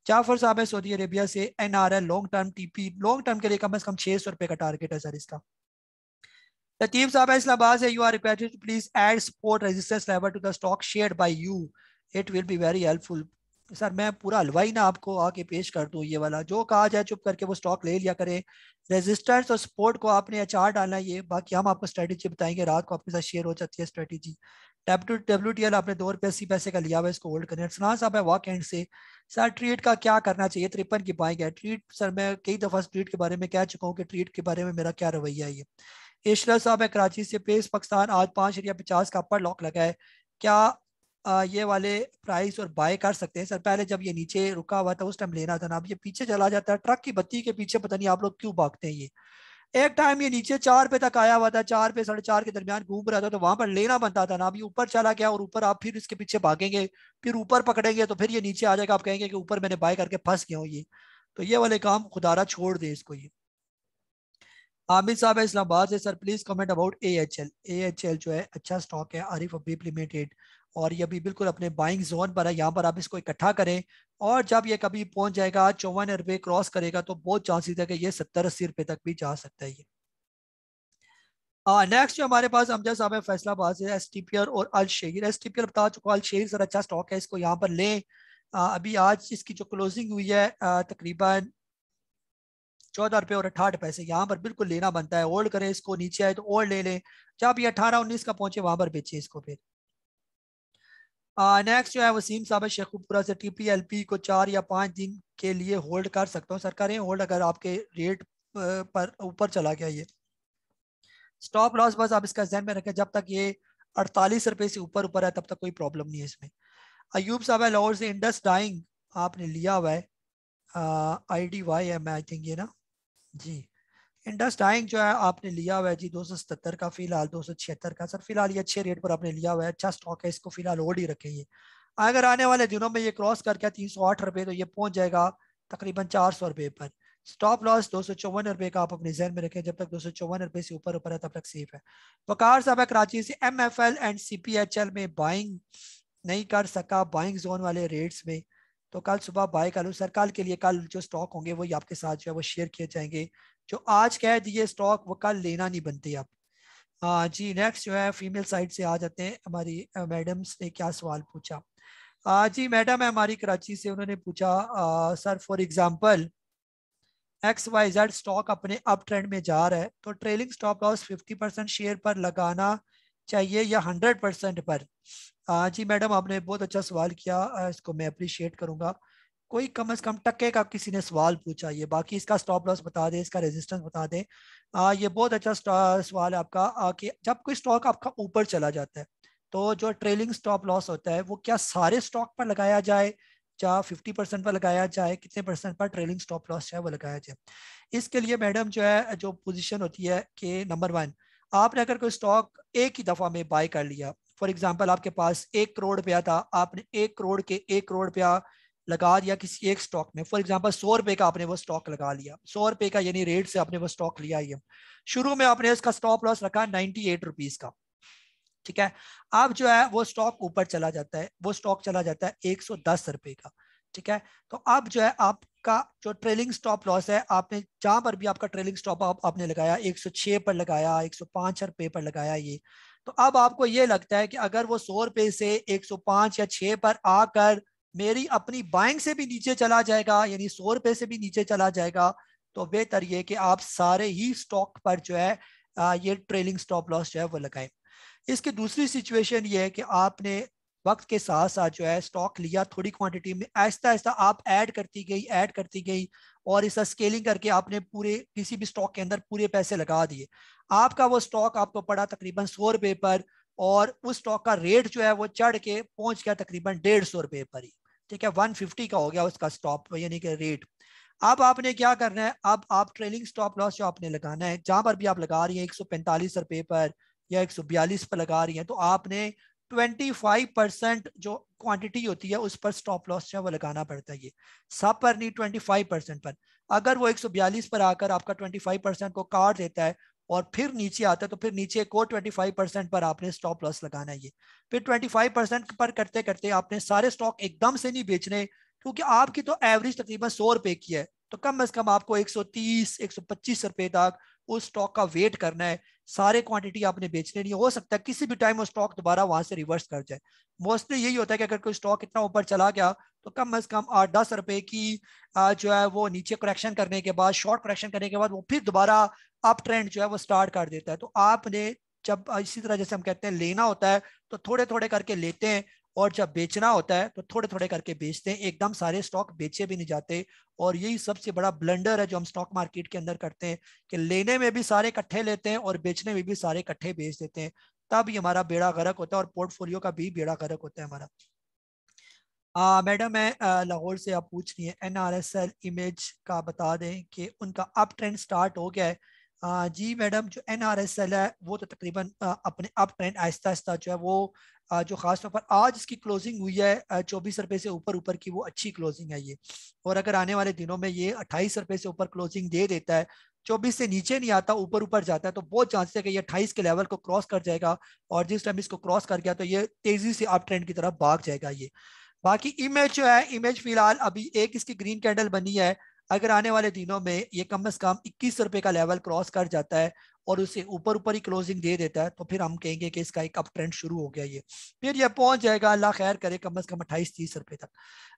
जाफर साहब है सऊदी अरेबिया से। NRL long term TP long term के लिए कम से कम 600 रुपए का टारगेट है सर इसका। लतीफ साहब है इस्लामाबाद से। You are requested to please add support resistance level to the stock shared by you, it will be very helpful. Sir मैं पूरा हलवाई ना आपको आके पेश कर दूं, ये वाला जो कहा जाए चुप करके वो स्टॉक ले लिया करें। रेजिस्टेंस और सपोर्ट को आपने अचार डालना है ये, बाकी हम आपको स्ट्रेटेजी बताएंगे। रात को आपके साथ शेयर हो जाती है स्ट्रेटेजी। WTL आपने 2 रुपये 80 पैसे का लिया हुआ है, इसको होल्ड करें। सना साहब है वॉक एंड से। सर ट्रीट का क्या करना चाहिए? 53 की बाइंग है ट्रीट। सर मैं कई दफा ट्रीट के बारे में कह चुका हूँ कि ट्रीट के बारे में मेरा क्या रवैया है ये। इशरत साहब है कराची से। पेस पाकिस्तान आज 5.50 का अपर लॉक लगा है। क्या ये वाले प्राइस और बाय कर सकते हैं? सर पहले जब ये नीचे रुका हुआ था उस टाइम लेना था ना, अब ये पीछे चला जाता है ट्रक की बत्ती के पीछे, पता नहीं आप लोग क्यों भागते हैं ये। एक टाइम ये नीचे 4 रुपए तक आया हुआ था, 4 पे 4.5 के दरमियान घूम रहा था तो वहां पर लेना बनता था ना। अभी ऊपर चला गया और ऊपर आप फिर इसके पीछे भागेंगे, फिर ऊपर पकड़ेंगे तो फिर ये नीचे आ जाएगा, आप कहेंगे कि ऊपर मैंने बाय करके फंस गया हूँ ये। तो ये वाले काम खुदारा छोड़ दे इसको ये। आमिर साहब है इस्लामाबाद से। Sir please comment about AHL जो है अच्छा स्टॉक है, आरिफ हबीब लिमिटेड, और ये अभी बिल्कुल अपने बाइंग जोन पर है। यहाँ पर आप इसको इकट्ठा करें और जब ये कभी पहुंच जाएगा 54 रुपए क्रॉस करेगा तो बहुत चांसेस है कि ये 70-80 रुपए तक भी जा सकता है ये। नेक्स्ट जो हमारे पास अमजद साहब है फैसलाबाद से। STPL और अल शेर। STPL बता चुका, अल शेर सर अच्छा स्टॉक है, इसको यहाँ पर लें। अभी आज इसकी जो क्लोजिंग हुई है तकरीबन 14 रुपये और 68 पैसे। यहाँ पर बिल्कुल लेना बनता है, होल्ड करें इसको, नीचे आए तो और ले लें, जब ये 18-19 का पहुंचे वहां पर बेचे इसको फिर। नेक्स्ट जो है वसीम साहब है शेखुपुरा से, TPLP को 4 या 5 दिन के लिए होल्ड कर सकता हूँ? सर करें होल्ड, अगर आपके रेट पर ऊपर चला गया ये। स्टॉप लॉस बस आप इसका ध्यान में रखें, जब तक ये 48 रुपए से ऊपर ऊपर है तब तक कोई प्रॉब्लम नहीं है इसमें। अयूब साहब है लाहौर से, इंडस डाइंग आपने लिया हुआ है, IDYM आई थिंक ये ना जी। इंडस डाइंग जो है आपने लिया हुआ है जी 277 का, फिलहाल 276 का। सर फिलहाल ये अच्छे रेट पर आपने लिया हुआ है, अच्छा स्टॉक है, इसको फिलहाल होल्ड ही रखें। ये अगर आने वाले दिनों में ये क्रॉस करके 308 रुपए तो ये पहुंच जाएगा तकरीबन 400 रुपए पर। स्टॉप लॉस 254 रुपए का आप अपने जहन में रखें, जब तक 254 रुपए से ऊपर ऊपर है तब तक सेफ है। वकार साहब है कराची से, MFL एंड CPHL में बाइंग नहीं कर सका बाइंग जोन वाले रेट्स में, तो कल सुबह बाय कर लूँ? सर कल के लिए कल जो स्टॉक होंगे वही आपके साथ जो है वो शेयर किए जाएंगे, जो आज कह दिए स्टॉक वो कल लेना नहीं बनते आप। जी नेक्स्ट जो है फीमेल साइड से आ जाते हैं, हमारी मैडम्स ने क्या सवाल पूछा। जी मैडम है हमारी कराची से, उन्होंने पूछा sir for example XYZ stock अपने अप ट्रेंड में जा रहा है तो ट्रेलिंग स्टॉप लॉस 50% शेयर पर लगाना चाहिए या 100% पर? जी मैडम आपने बहुत अच्छा सवाल किया, इसको मैं अप्रिशिएट करूंगा। कोई कम से कम टक्के का किसी ने सवाल पूछा, ये बाकी इसका स्टॉप लॉस बता दें, इसका रेजिस्टेंस बता दें। ये बहुत अच्छा सवाल है आपका, कि जब कोई स्टॉक आपका ऊपर चला जाता है तो जो ट्रेलिंग स्टॉप लॉस होता है वो क्या सारे स्टॉक पर लगाया जाए, या 50% पर लगाया जाए, कितने परसेंट पर ट्रेलिंग स्टॉप लॉस है वो लगाया जाए? इसके लिए मैडम जो है जो पोजीशन होती है कि नंबर 1, आपने अगर कोई स्टॉक एक ही दफा में बाय कर लिया, फॉर एग्जांपल आपके पास 1 करोड़ रुपया था, आपने 1 करोड़ के 1 करोड़ रुपया लगा दिया किसी एक स्टॉक में, फॉर एग्जांपल 100 रुपए का आपने वो स्टॉक लगा लिया, 100 रुपए का यानी रेट से आपने वो स्टॉक लिया ही है। शुरू में आपने इसका स्टॉप लॉस रखा 98 रुपीज का, ठीक है। अब जो है वो स्टॉक ऊपर चला जाता है, वो स्टॉक चला जाता है 110 रुपए का, ठीक है। तो अब जो है आपका जो ट्रेलिंग स्टॉप लॉस है, आपने जहां पर भी आपका ट्रेलिंग स्टॉप आपने लगाया 106 पर लगाया, 105 रुपए पर लगाया ये, तो अब आपको ये लगता है कि अगर वो 100 रुपए से 105 या 6 पर आकर मेरी अपनी बाइंग से भी नीचे चला जाएगा, यानी 100 रुपए से भी नीचे चला जाएगा, तो बेहतर ये कि आप सारे ही स्टॉक पर जो है ये ट्रेलिंग स्टॉप लॉस जो है वो लगाएं। इसकी दूसरी सिचुएशन ये है कि आपने वक्त के साथ साथ जो है स्टॉक लिया थोड़ी क्वांटिटी में, आहिस्ता आहिस्ता आप ऐड करती गई और इसका स्केलिंग करके आपने पूरे किसी भी स्टॉक के अंदर पूरे पैसे लगा दिए। आपका वो स्टॉक आपको पड़ा तकरीबन 100 रुपए पर, और उस स्टॉक का रेट जो है वो चढ़ के पहुंच गया तकरीबन 150 रुपए पर ही, ठीक है। 150 का हो गया उसका स्टॉप यानी कि रेट। अब आपने क्या करना है, अब आप ट्रेलिंग स्टॉप लॉस जो आपने लगाना है, जहां पर भी आप लगा रही है 145 रुपए पर या 142 पर लगा रही है, तो आपने 25% जो क्वांटिटी होती है उस पर स्टॉप लॉस जो है वो लगाना पड़ता है। ये सब पर नहीं, 25% पर। अगर वो 142 पर आकर आपका 25% को काट देता है और फिर नीचे आता है, तो फिर नीचे को 25% पर आपने स्टॉप लॉस लगाना है। ये फिर 25% पर करते करते आपने सारे स्टॉक एकदम से नहीं बेचने, क्योंकि आपकी तो एवरेज तकरीबन 100 रुपए की है, तो कम से कम आपको 130 125 रुपए तक उस स्टॉक का वेट करना है। सारे क्वांटिटी आपने बेचने नहीं, हो सकता है किसी भी टाइम वो स्टॉक दोबारा वहां से रिवर्स कर जाए। मोस्टली यही होता है कि अगर कोई स्टॉक इतना ऊपर चला गया तो कम से कम 8-10 रुपए की जो है वो नीचे करेक्शन करने के बाद, शॉर्ट करेक्शन करने के बाद वो फिर दोबारा अप ट्रेंड जो है वो स्टार्ट कर देता है। तो आपने जब इसी तरह जैसे हम कहते हैं लेना होता है तो थोड़े थोड़े करके लेते हैं, और जब बेचना होता है तो थोड़े थोड़े करके बेचते हैं, एकदम सारे स्टॉक बेचे भी नहीं जाते। और यही सबसे बड़ा ब्लंडर है जो हम स्टॉक मार्केट के अंदर करते हैं, कि लेने में भी सारे इकट्ठे लेते हैं और बेचने में भी सारे इकट्ठे बेच देते हैं, तब ही हमारा बेड़ा गर्क होता है और पोर्टफोलियो का भी बेड़ा गर्क होता है हमारा। मैडम मैं लाहौर से आप पूछ रही हैं NRSL इमेज का बता दें कि उनका अप ट्रेंड स्टार्ट हो गया है। जी मैडम जो NRSL है वो तो तकरीबन अपने अप ट्रेंड आहिस्ता आहिस्ता जो है वो जो खासतौर पर आज इसकी क्लोजिंग हुई है 24 रुपए से ऊपर ऊपर की, वो अच्छी क्लोजिंग है ये। और अगर आने वाले दिनों में ये 28 रुपए से ऊपर क्लोजिंग दे देता है, 24 से नीचे नहीं आता ऊपर ऊपर जाता है, तो बहुत चांसेस है कि ये 28 के लेवल को क्रॉस कर जाएगा, और जिस टाइम इसको क्रॉस कर गया तो ये तेजी से अप ट्रेंड की तरफ भाग जाएगा ये। बाकी इमेज जो है, इमेज फिलहाल अभी एक इसकी ग्रीन कैंडल बनी है, अगर आने वाले दिनों में ये कम से कम 21 रुपए का लेवल क्रॉस कर जाता है और उसे ऊपर ऊपर ही क्लोजिंग दे देता है तो फिर हम कहेंगे कि इसका एक अप ट्रेंड शुरू हो गया ये, फिर ये पहुंच जाएगा अल्लाह खैर करे कम से कम 28-30 रुपए तक।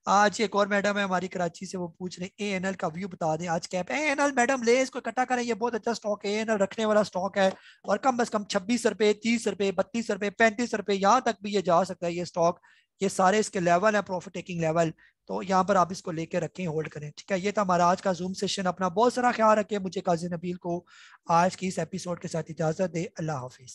आज एक और मैडम है हमारी कराची से, वो पूछ रहे ANL का व्यू बता दें आज कैप। ANL मैडम ले इसको इकट्ठा करें, ये बहुत अच्छा स्टॉक है, ANL रखने वाला स्टॉक है और कम से कम 26 रुपए, 30 रुपए, 32 रुपए, 35 रुपए यहाँ तक भी ये जा सकता है ये स्टॉक। ये सारे इसके लेवल है प्रॉफिट टेकिंग लेवल, तो यहाँ पर आप इसको लेके रखें, होल्ड करें। ठीक है, ये था हमारा आज का जूम सेशन। अपना बहुत सारा ख्याल रखें। मुझे काजी नबील को आज की इस एपिसोड के साथ इजाजत दे। अल्लाह हाफिज।